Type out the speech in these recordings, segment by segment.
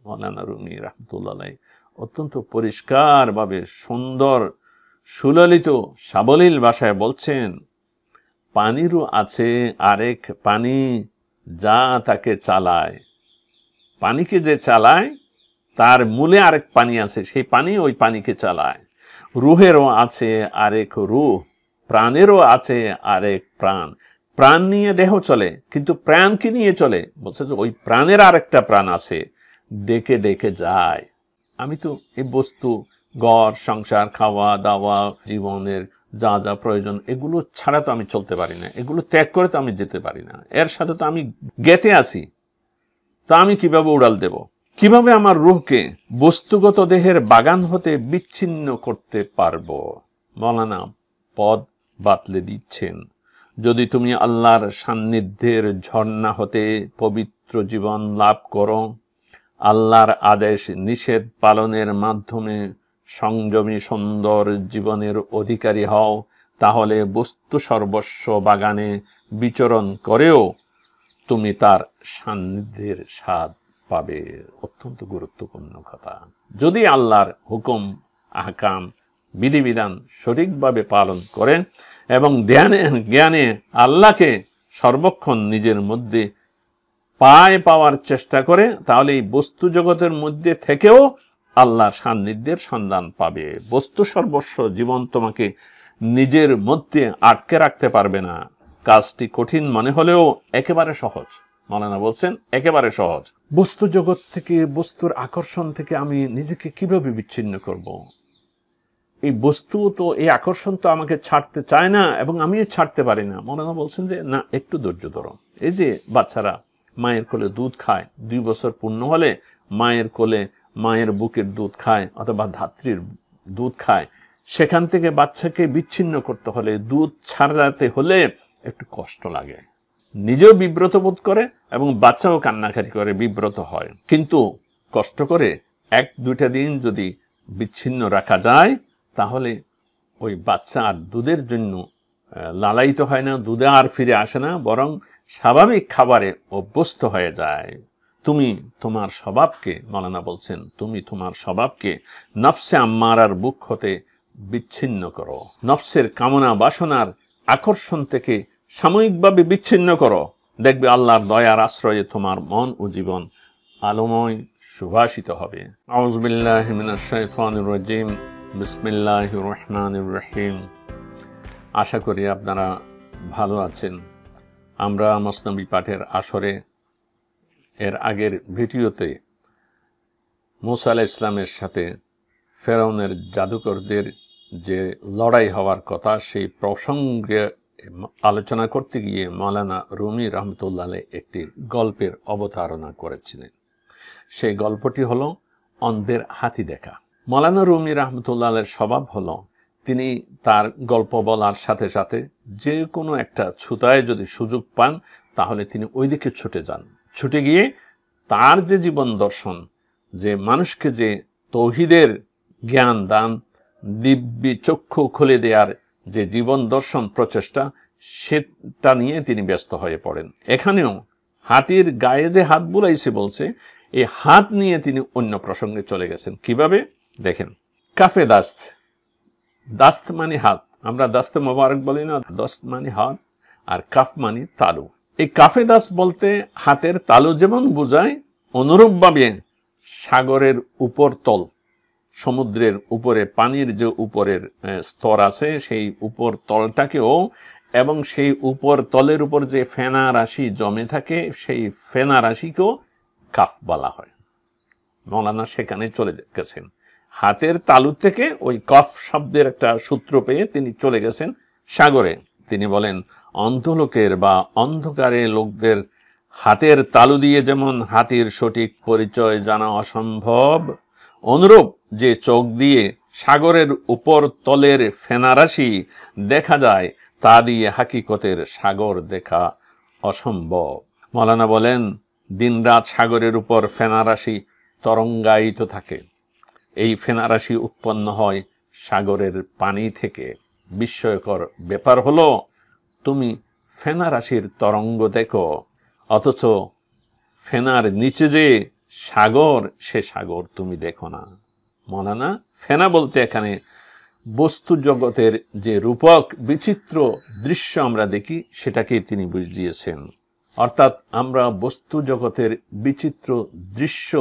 মৌলানা রুমি রহমতুল্লাহ আলাইহি অত্যন্ত পরিষ্কারভাবে সুন্দর সুললিত সাবলীল ভাষায় বলছেন, পানিরও আছে আরেক পানি যা তাকে চালায়। পানিকে যে চালায় তার মূলে আরেক পানি আছে, সেই পানি ওই পানিকে চালায়। রুহেরও আছে আরেক রুহ, প্রাণেরও আছে আরেক প্রাণ। প্রাণ নিয়ে দেহ চলে, কিন্তু প্রাণকে নিয়ে চলে। বলছে যে ওই প্রাণের আরেকটা প্রাণ আছে, ডেকে ডেকে যায়। আমি তো এই বস্তু, ঘর সংসার, খাওয়া দাওয়া, জীবনের যা যা প্রয়োজন, এগুলো ছাড়া তো আমি চলতে পারি না, এগুলো ত্যাগ করে তো আমি যেতে পারি না। এর সাথে তো আমি গেঁথে আছি। তা আমি কিভাবে উড়াল দেব? কিভাবে আমার রূহকে বস্তুগত দেহের বাগান হতে বিচ্ছিন্ন করতে পারবো? মৌলানা পদ বাতলে দিচ্ছেন, যদি তুমি আল্লাহর সান্নিধ্যের ঝর্ণা হতে পবিত্র জীবন লাভ করো, আল্লাহর আদেশ নিষেধ পালনের মাধ্যমে সংযমী সুন্দর জীবনের অধিকারী হও, তাহলে বস্তু সর্বস্ব বাগানে বিচরণ করেও তুমি তার সান্নিধ্যের স্বাদ পাবে। অত্যন্ত গুরুত্বপূর্ণ কথা। যদি আল্লাহর হুকুম আহকাম বিধিবিধান সঠিকভাবে পালন করেন এবং জ্ঞানে আল্লাহকে সর্বক্ষণ নিজের মধ্যে পাওয়ার চেষ্টা করে, তাহলে এই বস্তু জগতের মধ্যে থেকেও আল্লাহর সান্নিধ্যের সন্ধান পাবে। বস্তু সর্বস্ব জীবন তোমাকে নিজের মধ্যে আটকে রাখতে পারবে না। কাজটি কঠিন মনে হলেও একেবারে সহজ। মৌলানা বলছেন একেবারে সহজ। বস্তু জগৎ থেকে, বস্তুর আকর্ষণ থেকে আমি নিজেকে কিভাবে বিচ্ছিন্ন করব? এই বস্তু তো, এই আকর্ষণ তো আমাকে ছাড়তে চায় না এবং আমিও ছাড়তে পারি না। মৌলানা বলছেন যে না, একটু ধৈর্য ধরো। এই যে বাচ্চারা মায়ের কোলে দুধ খায়, 2 বছর পূর্ণ হলে মায়ের কোলে মায়ের বুকের দুধ খায় অথবা ধাত্রীর দুধ খায়, সেখান থেকে বাচ্চাকে বিচ্ছিন্ন করতে হলে, দুধ ছাড়াতে হলে একটু কষ্ট লাগে, নিজেও বিব্রত বোধ করে এবং বাচ্চাও কান্নাকাটি করে, বিব্রত হয়। কিন্তু কষ্ট করে 1-2টা দিন যদি বিচ্ছিন্ন রাখা যায়, তাহলে ওই বাচ্চা আর দুধের জন্য লালায়িত হয় না, দুধে আর ফিরে আসে না, বরং স্বাভাবিক খাবারে অভ্যস্ত হয়ে যায়। তুমি তোমার স্বভাবকে, মৌলানা বলছেন, তুমি তোমার স্বভাবকে নফসে আম্মারার বুক হতে বিচ্ছিন্ন করো। নফসের কামনা বাসনার আকর্ষণ থেকে সাময়িকভাবে বিচ্ছিন্ন করো। দেখবে আল্লাহর দয়ার আশ্রয়ে তোমার মন ও জীবন আলোময় সুভাষিত হবে। আউযু বিল্লাহি মিনাশ শাইতানির রাজিম। বিসমিল্লাহির রহমানির রহিম। আশা করি আপনারা ভালো আছেন। আমরা মসনবী পাঠের আসরে এর আগের ভিডিওতে মুসা আলাইহিস সালামের সাথে ফেরাউনের জাদুকরদের যে লড়াই হওয়ার কথা, সেই প্রসঙ্গে আলোচনা করতে গিয়ে মৌলানা রুমি রহমতুল্লাহ আলাইহি একটি গল্পের অবতারণা করেছিলেন। সেই গল্পটি হলো অন্ধের হাতি দেখা। মৌলানা রুমি রহমতুল্লাহ আলাইহির স্বভাব হলো, তিনি তার গল্প বলার সাথে সাথে যে কোনো একটা ছুতায় যদি সুযোগ পান, তাহলে তিনি ওই দিকে ছুটে যান। ছুটে গিয়ে তার যে জীবন দর্শন, যে মানুষকে যে তৌহিদের জ্ঞান দান, দিব্যি চক্ষু খুলে দেওয়ার যে জীবন দর্শন প্রচেষ্টা, সেটা নিয়ে তিনি ব্যস্ত হয়ে পড়েন। এখানেও হাতির গায়ে যে হাত বুলাইছে বলছে, এই হাত নিয়ে তিনি অন্য প্রসঙ্গে চলে গেছেন। কিভাবে দেখেন, কাফে দাস্ত, দাস্ত মানে হাত, আমরা দাস্তে মোবারক বলি না, দস্ত মানে হাত, আর কাফ মানে তালু। এই কাফে দাস্ত বলতে হাতের তালু যেমন বোঝায়, অনুরূপভাবে সাগরের উপরতল, সমুদ্রের উপরে পানির যে উপরের স্তর আছে, সেই উপর তলটাকেও এবং সেই উপর তলের উপর যে ফেনা রাশি জমে থাকে, সেই ফেনা রাশিকেও কাফ বলা হয়। মৌলানা সেখানে চলে গেছেন। হাতের তালু থেকে ওই কফ শব্দের একটা সূত্র পেয়ে তিনি চলে গেছেন সাগরে। তিনি বলেন, অন্ধলোকের বা অন্ধকারে লোকদের হাতের তালু দিয়ে যেমন হাতির সঠিক পরিচয় জানা অসম্ভব, অনুরূপ যে চোখ দিয়ে সাগরের উপর তলের ফেনারাশি দেখা যায়, তা দিয়ে হাকিকতের সাগর দেখা অসম্ভব। মৌলানা বলেন, দিনরাত সাগরের উপর ফেনারাশি তরঙ্গায়িত থাকে। এই ফেনারাশি উৎপন্ন হয় সাগরের পানি থেকে। বিস্ময়কর ব্যাপার হলো, তুমি ফেনারাশির তরঙ্গ দেখো, অথচ ফেনার নিচে যে সাগর, সে সাগর তুমি দেখো না। মৌলানা ফেনা বলতে এখানে বস্তু জগতের যে রূপক বিচিত্র দৃশ্য আমরা দেখি সেটাকেই তিনি বুঝিয়েছেন। অর্থাৎ আমরা বস্তু জগতের বিচিত্র দৃশ্য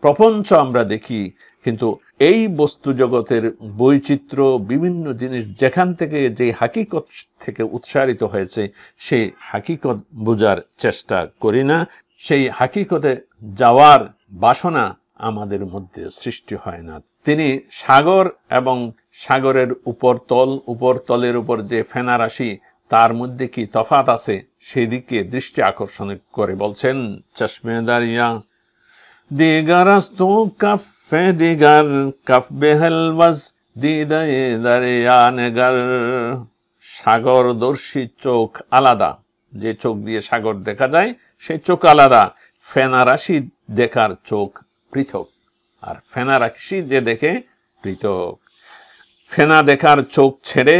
প্রপঞ্চ আমরা দেখি, কিন্তু এই বস্তু জগতের বৈচিত্র্য বিভিন্ন জিনিস যেখান থেকে যে হাকিকত থেকে উৎসারিত হয়েছে সেই হাকিকত বোঝার চেষ্টা করি না, সেই হাকিকতে যাওয়ার বাসনা আমাদের মধ্যে সৃষ্টি হয় না। তিনি সাগর এবং সাগরের উপরতল, উপরতলের উপর যে ফেনা রাশি তার মধ্যে কি তফাৎ আছে সেদিকে দৃষ্টি আকর্ষণ করে বলছেন, চশমে দারিয়া দিগার আস্তু কাফে দিগার কাফ বেহেল ওয়াজ দিদায়ে দারিয়া নেগার। সাগরদর্শী চোখ আলাদা, যে চোখ দিয়ে সাগর দেখা যায় সেই চোখ আলাদা, ফেনা রাশি দেখার চোখ পৃথক, আর ফেনা রাশি যে দেখে পৃথক। ফেনা দেখার চোখ ছেড়ে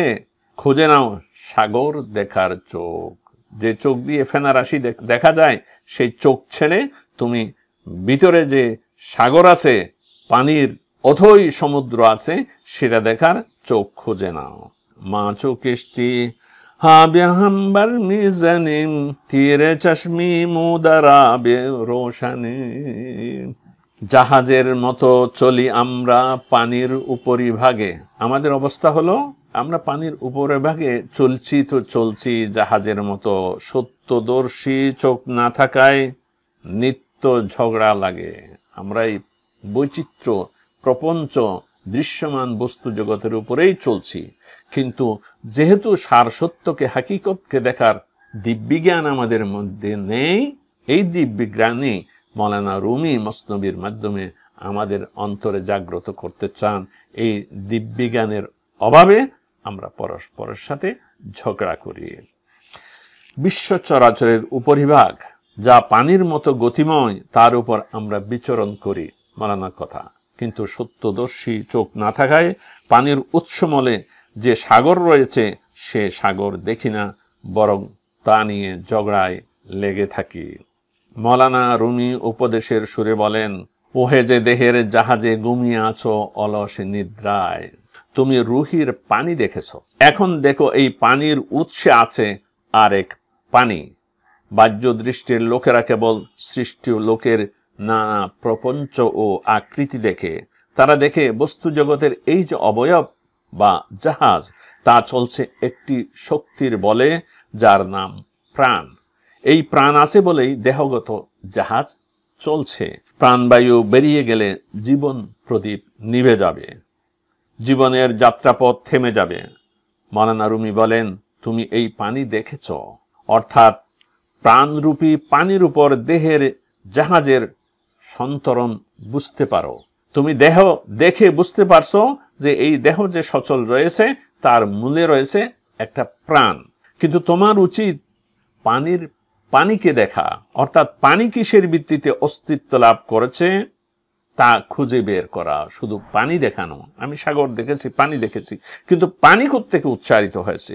খুঁজে নাও সাগর দেখার চোখ। যে চোখ দিয়ে ফেনা রাশি দেখা যায় সেই চোখ ছেড়ে তুমি ভিতরে যে সাগর আছে, পানির অথই সমুদ্র আছে, সেটা দেখার চোখ খুঁজে নাও। মা চোকিস্তি হাম্বার মিজানিম তীরে চশমি মুদারা বে রোশানি। জাহাজের মতো চলি আমরা পানির উপরিভাগে। আমাদের অবস্থা হলো আমরা পানির উপরে ভাগে চলছি তো চলছি জাহাজের মতো। সত্যদর্শী চোখ না থাকায় নিত্য ঝগড়া লাগে। আমরা এই বৈচিত্র্য প্রপঞ্চ দৃশ্যমান বস্তু জগতের উপরেই চলছি, কিন্তু যেহেতু সার সত্যকে হাকিকতকে দেখার দিব্যজ্ঞান আমাদের মধ্যে নেই, এই দিব্যজ্ঞানই মৌলানা রুমি মসনবির মাধ্যমে আমাদের অন্তরে জাগ্রত করতে চান। এই দিব্যজ্ঞানের অভাবে আমরা পরস্পরের সাথে ঝগড়া করি। বিশ্ব চরাচরের উপরিভাগ যা পানির মতো গতিময়, তার উপর আমরা বিচরণ করি, মৌলানার কথা। কিন্তু সত্যদর্শী চোখ না থাকায় পানির উৎসমলে যে সাগর রয়েছে সে সাগর দেখি না, বরং তা নিয়ে ঝগড়ায় লেগে থাকি। মৌলানা রুমি উপদেশের সুরে বলেন, ওহে যে দেহের জাহাজে ঘুমিয়ে আছো অলস নিদ্রায়, তুমি রুহির পানি দেখেছ, এখন দেখো এই পানির উৎসে আছে আরেক পানি। বাহ্য দৃষ্টির লোকেরা কেবল সৃষ্টি লোকের নানা প্রপঞ্চ ও আকৃতি দেখে। তারা দেখে বস্তু জগতের এই যে অবয়ব বা জাহাজ, তা চলছে একটি শক্তির বলে, যার নাম প্রাণ। এই প্রাণ আছে বলেই দেহগত জাহাজ চলছে। প্রাণবায়ু বেরিয়ে গেলে জীবন প্রদীপ নিভে যাবে, জীবনের যাত্রাপথ থেমে যাবে। মৌলানা রুমি বলেন, তুমি এই পানি দেখেছ, অর্থাৎ প্রাণরূপী পানির উপর দেহের জাহাজের সন্তরণ বুঝতে পারো। তুমি দেহ দেখে বুঝতে পারছো যে এই দেহ যে সচল রয়েছে তার মূলে রয়েছে একটা প্রাণ। কিন্তু তোমার উচিত পানিকে দেখা, অর্থাৎ পানি কিসের ভিত্তিতে অস্তিত্ব লাভ করেছে তা খুঁজে বের করা। শুধু পানি দেখানো, আমি সাগর দেখেছি, পানি দেখেছি, কিন্তু পানি কোত্থেকে উচ্চারিত হয়েছে,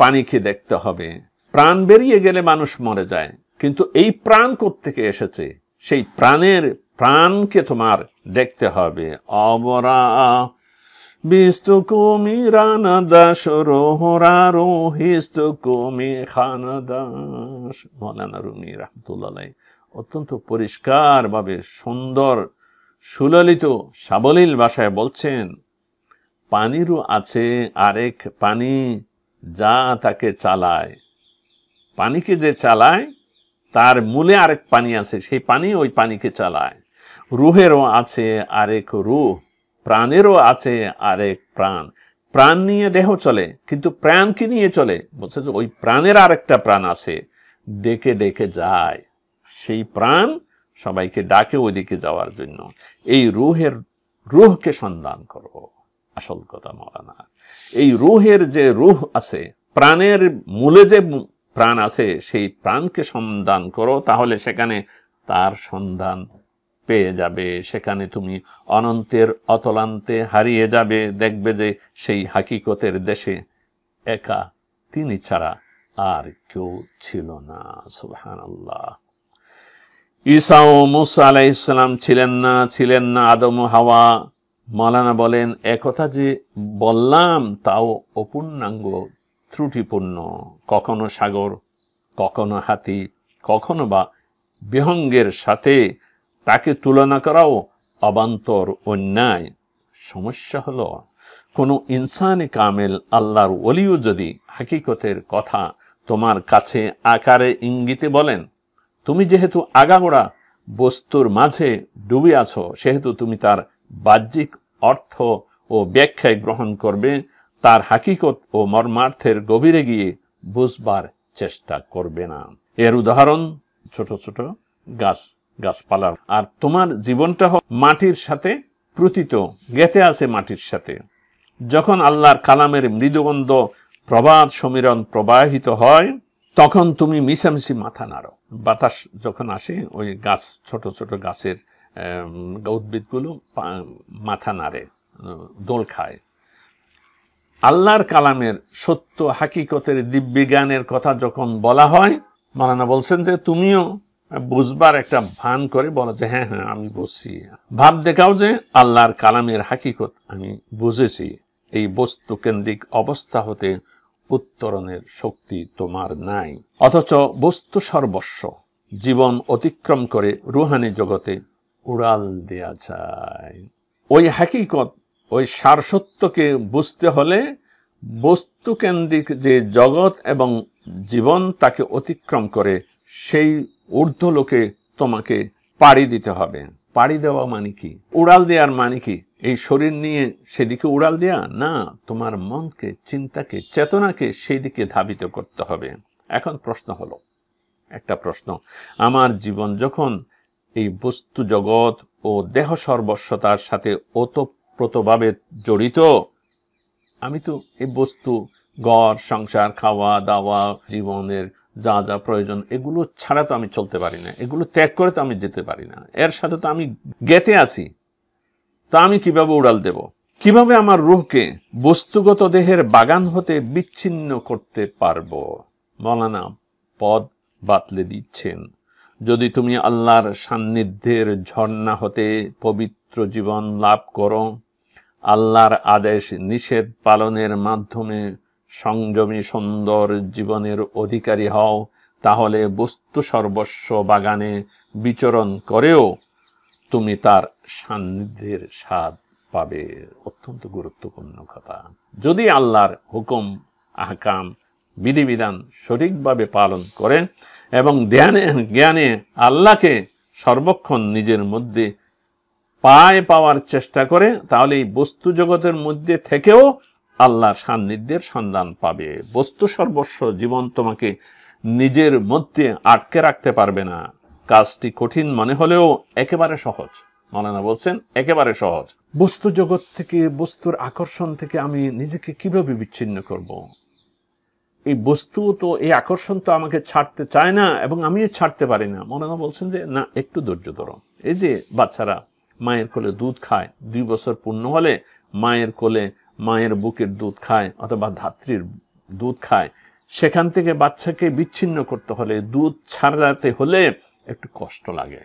পানিকে দেখতে হবে। প্রাণ বেরিয়ে গেলে মানুষ মরে যায়, কিন্তু এই প্রাণ কোত্থেকে এসেছে, সেই প্রাণকে তোমার দেখতে হবে। অবরা বিস্তু কুমি রানাদাস রোহরারো হিস্তু কুমি খানাদাস। মৌলানা রুমি রাহমাতুল্লাহ অত্যন্ত পরিষ্কার ভাবে সুন্দর সুললিত সাবলীল ভাষায় বলছেন, পানিরও আছে আরেক পানি যা তাকে চালায়। পানিকে যে চালায় তার মূলে আরেক পানি আছে, সেই পানি ওই পানিকে চালায়। রুহেরও আছে আরেক রুহ, প্রাণেরও আছে আরেক প্রাণ। প্রাণ নিয়ে দেহ চলে, কিন্তু প্রাণ কি নিয়ে চলে? বলছে যে ওই প্রাণের আরেকটা প্রাণ আছে, ডেকে ডেকে যায়। সেই প্রাণ সবাইকে ডাকে ওইদিকে যাওয়ার জন্য। এই রুহকে সন্ধান করো, আসল কথা মৌলানা। এই রুহের যে রুহ আছে, প্রাণের মূলে যে প্রাণ আছে, সেই প্রাণকে সন্ধান করো, তাহলে সেখানে তার সন্ধান পেয়ে যাবে। সেখানে তুমি অনন্তের অতলান্তে হারিয়ে যাবে। দেখবে যে সেই হাকিকতের দেশে একা তিনি ছাড়া আর কেউ ছিল না। সুবহানাল্লাহ। ঈসা ও মুসা আলাইহিস সালাম ছিলেন না আদম ও হাওয়া। মাওলানা বলেন, একথা যে বললাম তাও অপূর্ণাঙ্গ, ত্রুটিপূর্ণ। কখনো সাগর, কখনো হাতি, কখনো বা বিহঙ্গের সাথে তাকে তুলনা করাও অবান্তর অন্যায়। সমস্যা হলো, কোনো ইনসানি কামেল আল্লাহর ওলিও যদি হাকিকতের কথা তোমার কাছে আকারে ইঙ্গিতে বলেন, তুমি যেহেতু আগাগোড়া বস্তুর মাঝে ডুবে আছো, সেহেতু তুমি তার বাহ্যিক অর্থ ও ব্যাখ্যায় গ্রহণ করবে, তার হাকিকত ও মর্মার্থের গভীরে গিয়ে বুঝবার চেষ্টা করবে না। এর উদাহরণ ছোট ছোট গাছপালার। আর তোমার জীবনটা মাটির সাথে প্রতীত, গেঁথে আছে মাটির সাথে। যখন আল্লাহর কালামের মৃদুগন্ধ প্রবাদ সমীরণ প্রবাহিত হয়, তখন তুমি মিশামিশি মাথা নাড়ো। বাতাস যখন আসে, ওই গাছ, ছোট ছোট গাছের উদ্ভিদগুলো মাথা নাড়ে, দোল খায়। আল্লাহর কালামের সত্য হাকিকতের দিব্যজ্ঞানের কথা যখন বলা হয়, মাওলানা বলছেন যে তুমিও বুঝবার একটা ভান করে বলো যে হ্যাঁ হ্যাঁ আমি বুঝছি। ভাব দেখাও যে আল্লাহর কালামের হাকিকত আমি বুঝেছি। এই বস্তু কেন্দ্রিক অবস্থা হতে উত্তরণের শক্তি তোমার নাই। অথচ বস্তু সর্বস্ব, জীবন অতিক্রম করে রুহানি জগতে উড়াল দেয়া যায়। ওই হাকিকত, ওই সারসত্যকে বুঝতে হলে বস্তু কেন্দ্রিক যে জগৎ এবং জীবন তাকে অতিক্রম করে সেই ঊর্ধ্বলোকে তোমাকে পাড়ি দিতে হবে। পাড়ি দেওয়া মানে কি? উড়াল দেওয়ার মানে কি? এই শরীর নিয়ে সেদিকে উড়াল দেয়া না, তোমার মনকে, চিন্তাকে, চেতনাকে সেই দিকে ধাবিত করতে হবে। এখন প্রশ্ন হলো, একটা প্রশ্ন, আমার জীবন যখন এই বস্তু জগৎ ও দেহ সর্বস্বতার সাথে ওতপ্রোতভাবে জড়িত, আমি তো এই বস্তু, ঘর সংসার, খাওয়া দাওয়া, জীবনের যা যা প্রয়োজন, এগুলো ছাড়া তো আমি চলতে পারি না, এগুলো ত্যাগ করে তো আমি যেতে পারি না, এর সাথে তো আমি গেঁথে আছি। তা আমি কিভাবে উড়াল দেব? কিভাবে আমার রূহকে বস্তুগত দেহের বাগান হতে বিচ্ছিন্ন করতে পারবো? মাওলানা পদ বাতলে দিচ্ছেন, যদি তুমি আল্লাহর সান্নিধ্যের ঝর্ণা হতে পবিত্র জীবন লাভ করো, আল্লাহর আদেশ নিষেধ পালনের মাধ্যমে সংযমী সুন্দর জীবনের অধিকারী হও, তাহলে বস্তু সর্বস্ব বাগানে বিচরণ করেও তুমি তার সান্নিধ্যের স্বাদ পাবে। অত্যন্ত গুরুত্বপূর্ণ কথা। যদি আল্লাহর হুকুম, আহকাম, বিধিবিধান সঠিকভাবে পালন করেন এবং জ্ঞানে আল্লাহকে সর্বক্ষণ নিজের মধ্যে পাওয়ার চেষ্টা করে, তাহলে এই বস্তু জগতের মধ্যে থেকেও আল্লাহর সান্নিধ্যের সন্ধান পাবে। বস্তু সর্বস্ব জীবন তোমাকে নিজের মধ্যে আটকে রাখতে পারবে না। কাজটি কঠিন মনে হলেও একেবারে সহজ। মাওলানা বলছেন একেবারে সহজ। বস্তু জগৎ থেকে, বস্তুর আকর্ষণ থেকে আমি নিজেকে কিভাবে বিচ্ছিন্ন করব? এই বস্তু তো, এই আকর্ষণ তো আমাকে ছাড়তে চায় না এবং আমিও ছাড়তে পারি না। মাওলানা বলছেন যে না, একটু ধৈর্য ধরো। এই যে বাচ্চারা মায়ের কোলে দুধ খায়, 2 বছর পূর্ণ হলে মায়ের কোলে, মায়ের বুকের দুধ খায় অথবা ধাত্রীর দুধ খায়, সেখান থেকে বাচ্চাকে বিচ্ছিন্ন করতে হলে, দুধ ছাড়াতে হলে একটু কষ্ট লাগে,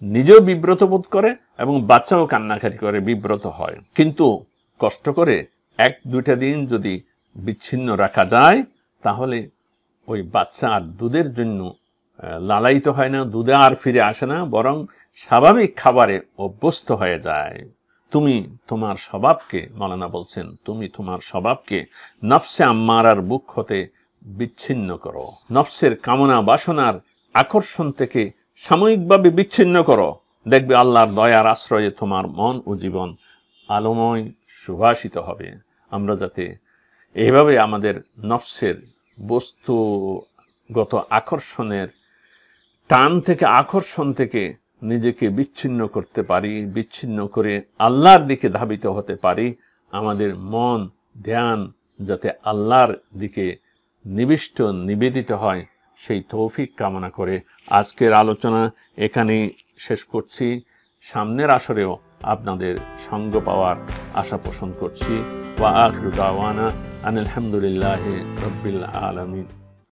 নিজেও বিব্রত বোধ করে এবং বাচ্চাও কান্নাকাটি করে, বিব্রত হয়। কিন্তু কষ্ট করে 1-2টা দিন যদি বিচ্ছিন্ন রাখা যায়, তাহলে ওই বাচ্চা আর দুধের জন্য লালায়িত হয় না, দুধে আর ফিরে আসে না, বরং স্বাভাবিক খাবারে অভ্যস্ত হয়ে যায়। তুমি তোমার স্বভাবকে, মাওলানা বলছেন, তুমি তোমার স্বভাবকে নফসে আম্মারার বুক হতে বিচ্ছিন্ন করো। নফসের কামনা বাসনার আকর্ষণ থেকে সাময়িকভাবে বিচ্ছিন্ন করো। দেখবে আল্লাহর দয়ার আশ্রয়ে তোমার মন ও জীবন আলোময় সুভাষিত হবে। আমরা যাতে এইভাবে আমাদের নফসের বস্তুগত আকর্ষণের টান থেকে, আকর্ষণ থেকে নিজেকে বিচ্ছিন্ন করতে পারি, বিচ্ছিন্ন করে আল্লাহর দিকে ধাবিত হতে পারি, আমাদের মন ধ্যান যাতে আল্লাহর দিকে নিবেদিত হয়, সেই তৌফিক কামনা করে আজকের আলোচনা এখানেই শেষ করছি। সামনের আসরেও আপনাদের সঙ্গ পাওয়ার আশা পোষণ করছি। ওয়া আখিরু দাওয়ানা আনিল হামদুলিল্লাহি রাব্বিল আলামিন।